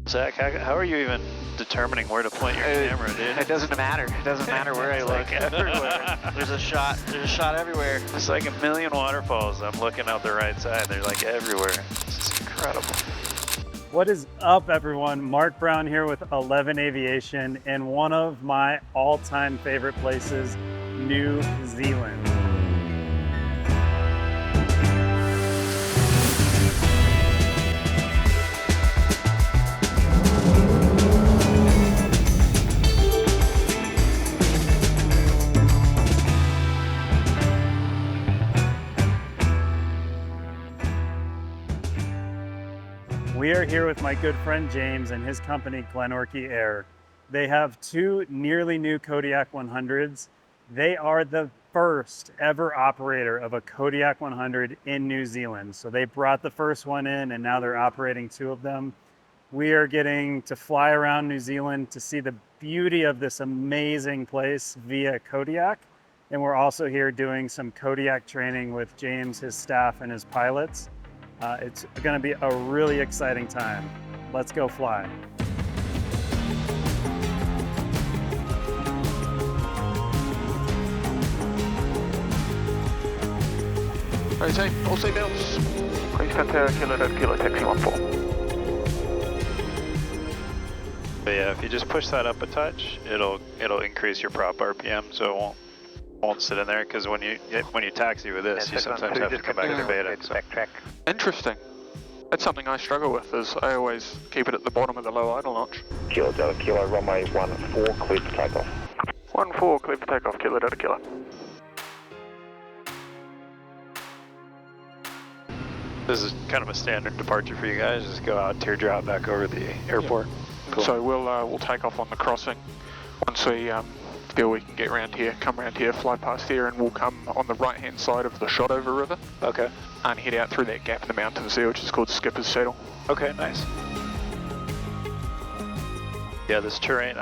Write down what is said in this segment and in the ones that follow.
Zach, how are you even determining where to point your camera, dude? It doesn't matter. It doesn't matter where I look. Everywhere. There's a shot. There's a shot everywhere. It's like a million waterfalls. I'm looking out the right side. They're like everywhere. It's just incredible. What is up, everyone? Mark Brown here with 11 Aviation in one of my all-time favorite places, New Zealand. We are here with my good friend James and his company Glenorchy Air. They have two nearly new Kodiak 100s. They are the first ever operator of a Kodiak 100 in New Zealand. So they brought the first one in and now they're operating two of them. We are getting to fly around New Zealand to see the beauty of this amazing place via Kodiak. And we're also here doing some Kodiak training with James, his staff, and his pilots. It's going to be a really exciting time. Let's go fly. Okay, all seatbelts. Please contact Kilo taxi 14. But yeah, if you just push that up a touch, it'll increase your prop RPM, so it won't sit in there. Because when you taxi with this, you sometimes have to come back to beta. So. Backtrack. Interesting. That's something I struggle with. Is I always keep it at the bottom of the low idle notch. Kilo Delta Kilo, runway 14, clear for takeoff. 14, clear for takeoff, Kilo Delta Kilo. This is kind of a standard departure for you guys. Just go out, teardrop back over the airport. Yep. Cool. So we'll take off on the crossing. Once we feel we can get around here, come around here, fly past here, and we'll come on the right-hand side of the Shotover River. Okay. And head out through that gap in the mountains there, which is called Skipper's Saddle. Okay, nice. Yeah, this terrain,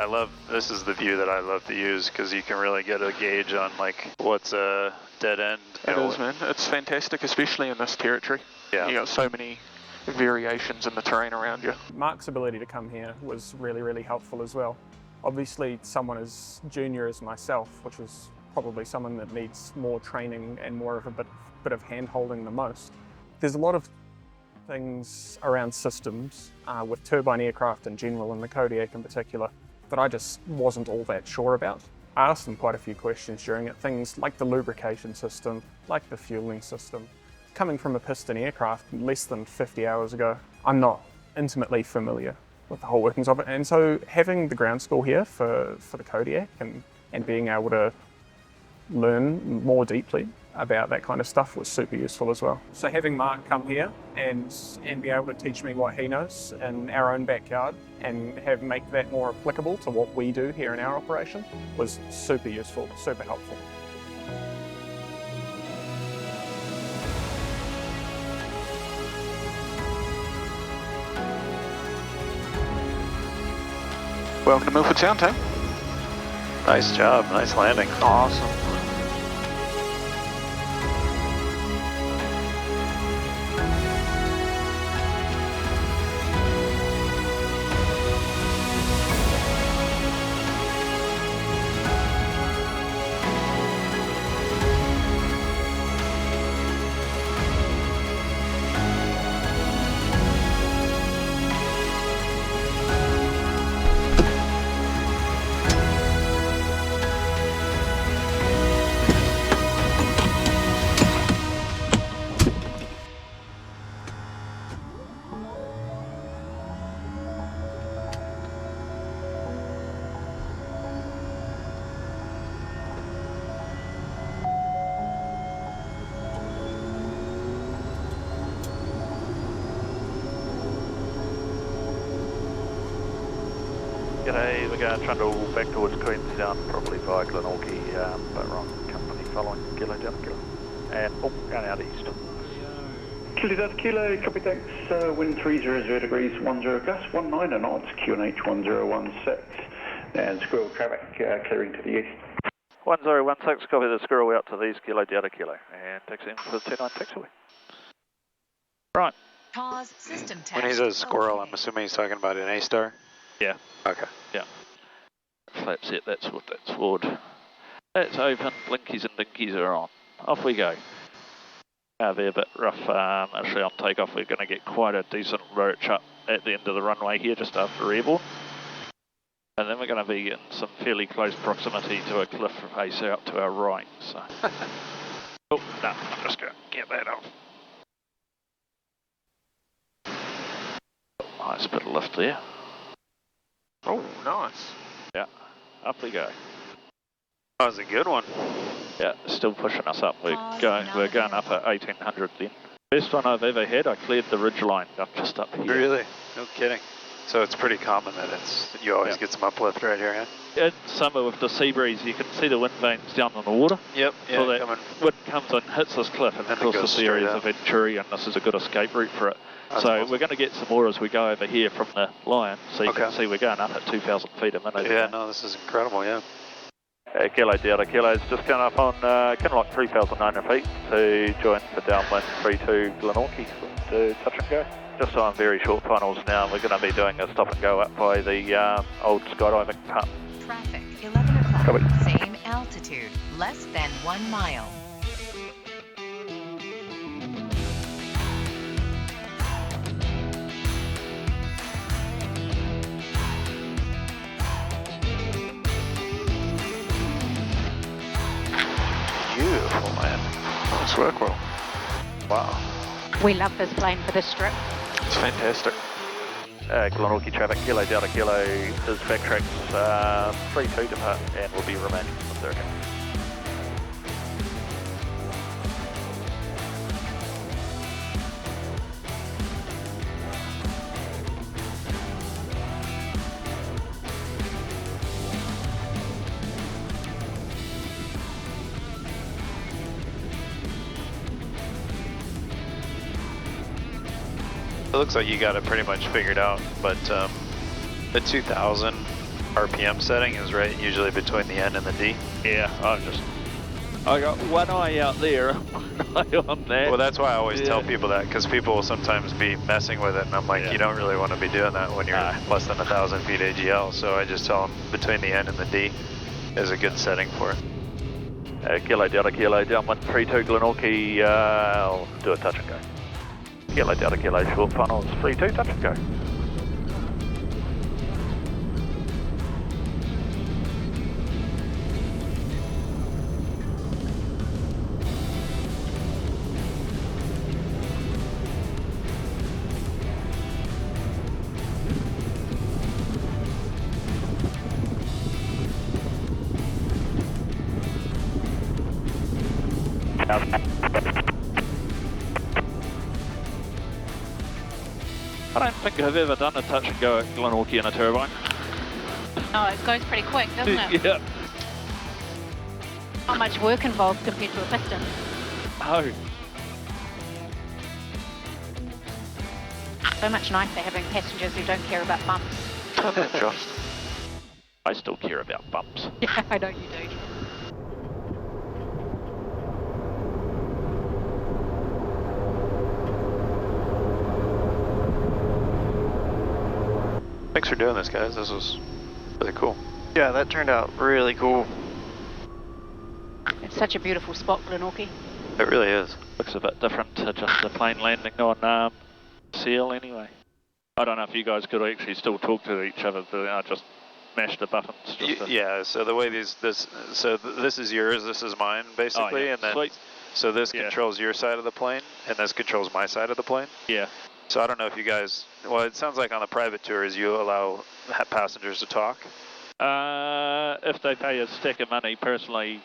this is the view that I love to use because you can really get a gauge on like what's a dead end. It is, man. It's fantastic, especially in this territory. Yeah. You got so many variations in the terrain around you. Mark's ability to come here was really helpful as well. Obviously, someone as junior as myself, which was probably someone that needs more training and more of a bit of hand-holding the most. There's a lot of things around systems with turbine aircraft in general and the Kodiak in particular that I just wasn't all that sure about. I asked them quite a few questions during it, things like the lubrication system, like the fueling system. Coming from a piston aircraft less than 50 hours ago, I'm not intimately familiar with the whole workings of it, and so having the ground school here for the Kodiak and being able to learn more deeply about that kind of stuff was super useful as well. So having Mark come here and be able to teach me what he knows in our own backyard and make that more applicable to what we do here in our operation was super useful, super helpful. Welcome to Milford Sound, team. Nice job, nice landing. Awesome. G'day, we're going to trundle back towards Queenstown, probably via Glenorchy, but we're on company following Kilo Delta Kilo. And, going out east. Kilo Delta Kilo, copy thanks, wind 300 degrees, 10 gust, 19 knots, QNH 1016, and squirrel traffic clearing to the east. 1016, copy the squirrel out to the east, Kilo Delta Kilo, and taxi in for the 29 taxiway. Right, Pause system test. When he says squirrel, okay. I'm assuming he's talking about an A-star? Yeah. Okay. Yeah. Flap set, that's what that's forward. That's open, blinkies and dinkies are on. Off we go. They're a bit rough, actually on takeoff we're going to get quite a decent roach up at the end of the runway here just after airborne. And then we're going to be in some fairly close proximity to a cliff face out to our right. So. Oh, no, I'm just going to get that off. Nice bit of lift there. Oh, nice. Yeah, up we go. That was a good one. Yeah, still pushing us up. We're Pause, going not up at 1800 then. Best one I've ever had. I cleared the ridgeline up just up here. Really? No kidding. So it's pretty common that you always get some uplift right here, huh? In summer with the sea breeze, you can see the wind vanes down in the water. Yep. Yeah. So that Coming. wind comes and hits this cliff, and of course this area is a Venturi, and this is a good escape route for it. That's so awesome. we're going to get some more as we go over here from the line. So you can see we're going up at 2,000 feet a minute. Yeah. No, this is incredible. Yeah. Kilo Delta Kilo is just going up on Kinlock 3,900 feet to join the downwind 32 Glenorchy to touch and go. Just on very short finals now, we're going to be doing a stop and go up by the old skydiving hut. Traffic, 11 o'clock. Copy. Same altitude, less than 1 mile. Beautiful, man. Nice work, Will. Wow. We love this plane for this trip. It's fantastic. Glenorchy traffic, Kilo Delta Kilo is backtracks 32 depart and will be remaining in the circuit. It looks like you got it pretty much figured out, but the 2000 RPM setting is right usually between the N and the D. Yeah, I got one eye out there, one eye on that. Well, that's why I always tell people that, because people will sometimes be messing with it, and I'm like, you don't really want to be doing that when you're less than 1,000 feet AGL. So I just tell them between the N and the D is a good setting for it. Kilo Delta Kilo downwind 32 Glenorchy, I'll do a touch and go. Kilo Delta Kilo short funnels 32 touch and go. I don't think I've ever done a touch and go at Glenorchy in a turbine. Oh, it goes pretty quick, doesn't it? Yeah. Not much work involved compared to a piston. Oh. So much nicer having passengers who don't care about bumps. Just. I still care about bumps. Yeah, I know you do. Thanks for doing this, guys. This was really cool. Yeah, that turned out really cool. It's such a beautiful spot, Glenorchy. It really is. Looks a bit different to just the plane landing on seal anyway. I don't know if you guys could actually still talk to each other, but I just mashed the buttons. Yeah, so the way this is yours, this is mine, basically, and then so this controls your side of the plane, and this controls my side of the plane. Yeah. So I don't know if you guys, well, it sounds like on the private tours you allow passengers to talk. If they pay a stack of money, personally,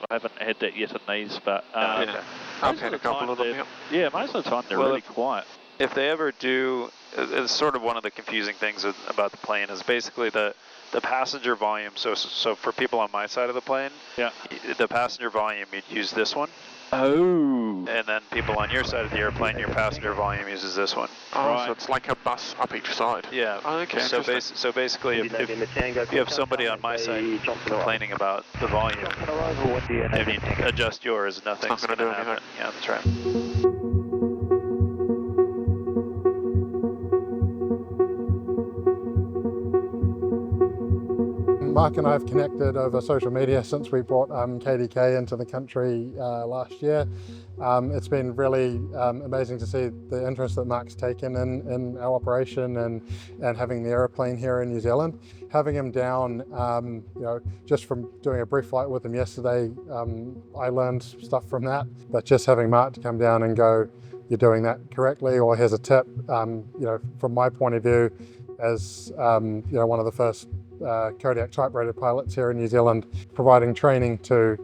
I haven't had that yet in these, but I've had a couple of them. Yeah, most of the time they're really quiet. If they ever do, it's sort of one of the confusing things about the plane is basically the passenger volume. So for people on my side of the plane, the passenger volume, you'd use this one. Oh. And then people on your side of the airplane, your passenger volume uses this one. Oh, so it's like a bus up each side. Yeah. Oh, okay. So basically, if you have somebody on my side complaining about the volume, I mean, adjust yours, nothing's going to happen. Yeah, that's right. Mark and I have connected over social media since we brought KDK into the country last year. It's been really amazing to see the interest that Mark's taken in our operation and having the aeroplane here in New Zealand. Having him down, you know, just from doing a brief flight with him yesterday, I learned stuff from that. But just having Mark to come down and go, you're doing that correctly, or here's a tip, you know, from my point of view, as you know, one of the first Kodiak type-rated pilots here in New Zealand, providing training to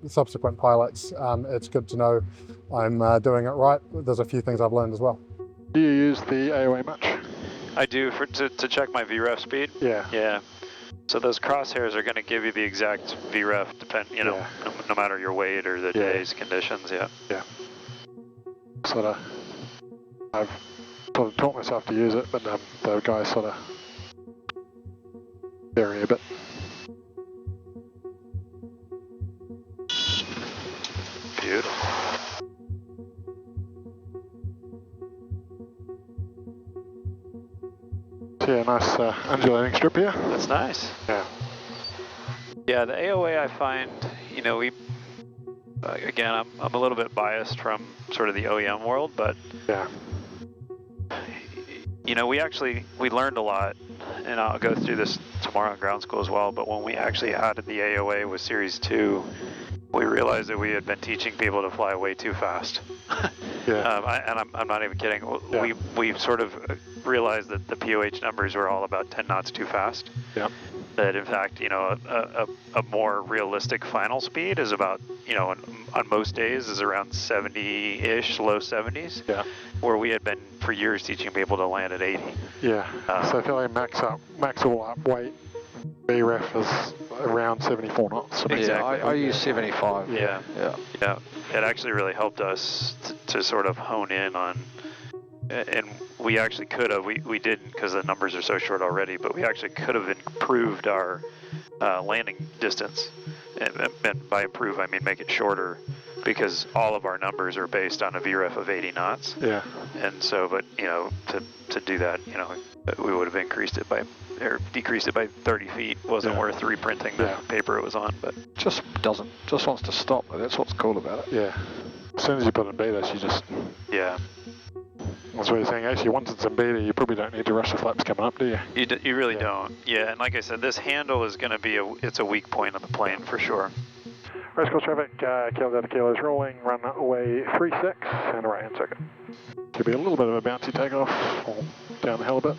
subsequent pilots, it's good to know I'm doing it right. There's a few things I've learned as well. Do you use the AOA much? I do to check my VREF speed. Yeah. Yeah. So those crosshairs are going to give you the exact VREF, you know, no matter your weight or the day's conditions. Yeah. Yeah. I've sort of taught myself to use it, but the guys sort of vary a bit. Beautiful. So yeah, nice undulating strip here. That's nice. Yeah. Yeah, the AOA I find, you know, we, again, I'm a little bit biased from sort of the OEM world, but yeah, you know, we learned a lot, and I'll go through this tomorrow in ground school as well, but when we actually added the AOA with Series 2, we realized that we had been teaching people to fly way too fast. Yeah. I'm not even kidding. Yeah. We sort of realized that the POH numbers were all about 10 knots too fast. Yeah. That in fact, you know, a more realistic final speed is about, you know, on most days is around 70-ish, low 70s. Yeah. Where we had been for years teaching people to land at 80. Yeah. So I feel like max all up weight, VREF is around 74 knots. Exactly. Yeah, I use 75. Yeah. It actually really helped us to sort of hone in on, and we actually could have, we didn't because the numbers are so short already, but we actually could have improved our landing distance. And by improve, I mean make it shorter, because all of our numbers are based on a VREF of 80 knots. Yeah. And so, but, you know, to do that, you know, we would have increased it by, or decreased it by 30 feet. Wasn't worth reprinting the paper it was on, but. Just wants to stop. That's what's cool about it. Yeah. As soon as you put in beta, you just. Yeah. That's what you're saying. Actually, once it's in beta, you probably don't need to rush the flaps coming up, do you? You really don't. Yeah, and like I said, this handle is going to be it's a weak point on the plane for sure. Race course traffic, Kilo Delta Kilo is rolling, runway 36 and a right hand circuit. Could be a little bit of a bouncy takeoff, or down the hill a bit.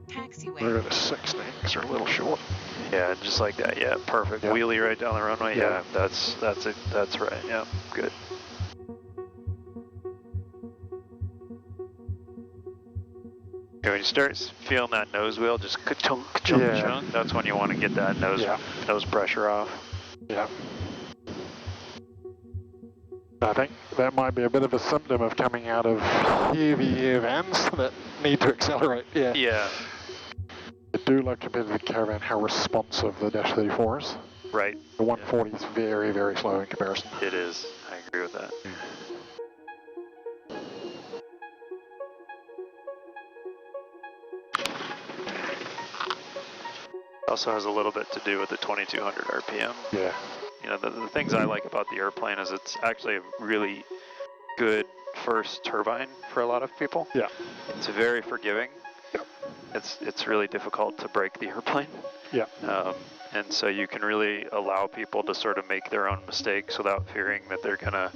Taxiway. We're at a 16 because they're a little short. Yeah, just like that. Yeah, perfect. Yeah. Wheelie right down the runway. Yeah. That's it. That's right. Yeah, good. Okay, when you start feeling that nose wheel, just ka-chunk, ka-chunk, ka-chunk, that's when you want to get that nose pressure off. Yeah. I think that might be a bit of a symptom of coming out of heavy Airvans that need to accelerate. Yeah. Yeah. I do like compared to the Caravan how responsive the Dash 34 is. Right. The 140 is very, very slow in comparison. It is. I agree with that. Also has a little bit to do with the 2200 RPM. Yeah. You know, the things I like about the airplane is it's actually a really good first turbine for a lot of people. Yeah. It's very forgiving. Yep. It's really difficult to break the airplane. Yeah. And so you can really allow people to sort of make their own mistakes without fearing that they're gonna,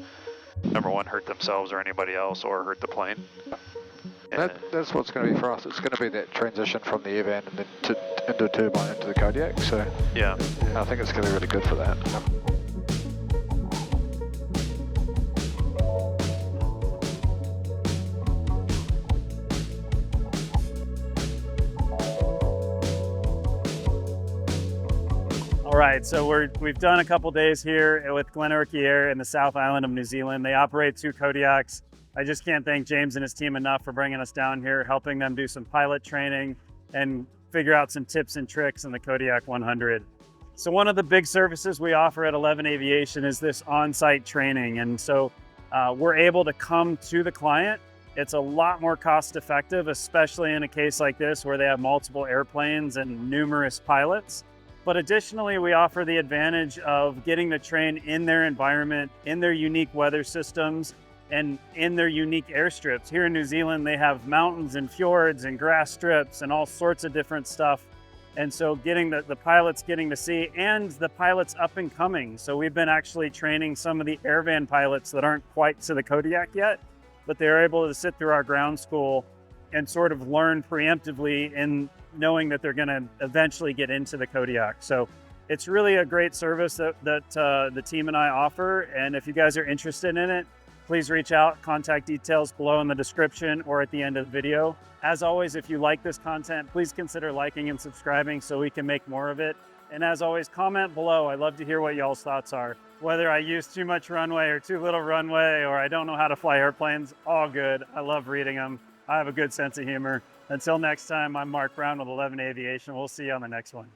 number one, hurt themselves or anybody else, or hurt the plane. That's what's going to be for us. It's going to be that transition from the Airvan and then into a turbine into the Kodiak. So yeah, I think it's going to be really good for that. All right, so we've done a couple days here with Glenorchy Air in the South Island of New Zealand. They operate 2 Kodiaks. I just can't thank James and his team enough for bringing us down here, helping them do some pilot training and figure out some tips and tricks in the Kodiak 100. So one of the big services we offer at 11 Aviation is this on-site training. And so we're able to come to the client It's a lot more cost effective, especially in a case like this where they have multiple airplanes and numerous pilots. But additionally, we offer the advantage of getting to train in their environment, in their unique weather systems, and in their unique airstrips. Here in New Zealand, they have mountains and fjords and grass strips and all sorts of different stuff. And so getting the pilots getting to see, and the pilots up and coming. So we've been actually training some of the Airvan pilots that aren't quite to the Kodiak yet, but they're able to sit through our ground school and sort of learn preemptively in knowing that they're going to eventually get into the Kodiak. So it's really a great service that the team and I offer. And if you guys are interested in it, please reach out. Contact details below in the description or at the end of the video. As always, if you like this content, please consider liking and subscribing so we can make more of it. And as always, comment below. I'd love to hear what y'all's thoughts are. Whether I use too much runway or too little runway, or I don't know how to fly airplanes, all good. I love reading them. I have a good sense of humor. Until next time, I'm Mark Brown with 11 Aviation. We'll see you on the next one.